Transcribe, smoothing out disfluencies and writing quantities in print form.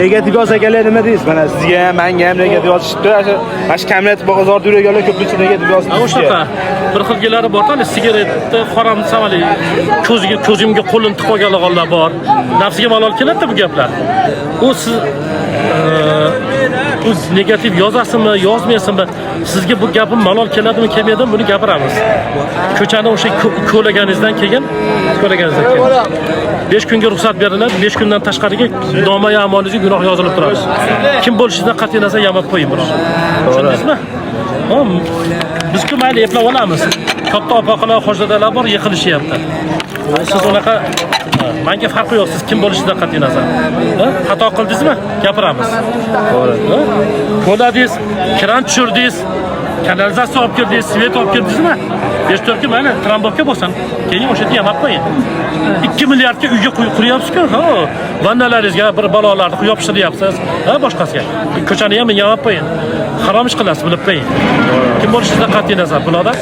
Negativ yozganlar nima deysiz? Mana sizga ham, menga ham negativ yozishdi. Mana shu kamiyat bozorda yurganlar ko'pincha negativ yozishdi. O'shaqa bir xil gelari bor-da, sigaretni qoram samali ko'zimga qo'lini tiqib olganlar bor. Nafsiga malol keladi bu gaplar. U siz bu negativ yozasizmi, yozmaysizmi? Sizga bu gapim malol keladimi, kelmaydimi, buni gapiramiz. Ko'chani o'sha ko'laganingizdan keyin, 5 kunga ruxsat beriladi, 5 kundan tashqariga noma'ya amalingizga gunoh yozilib turadi. Kim bo'lishidan qat'iy nazar yamab qo'ying biroq. Tushundingizmi? Biz-ku mayli eplab olamiz. Katta opaqalar, hojdalar bor, yiqilishyapti. Siz unaqa menga farqi yo'q, siz kim bo'lishidan qat'iy nazar. Xato qildingizmi? Gapiramiz. To'g'ri. Qo'ladingiz, kran tushirdingiz, kanalizatsiya olib kirdingiz, svet olib kirdingizmi? 5-4 kun mana trambovka bo'lsin. Keyin o'sha yerga yamab qo'ying. 2 milliardga uyga quryapsiz-ku, vannalaringizga bir balolarni yopishtiryapsiz, boshqasiga. Ko'chani ham yamab qo'ying. Harom ish qilasiz, bilib qo'ying. Kim bo'lishidan qat'iy nazar, birodar.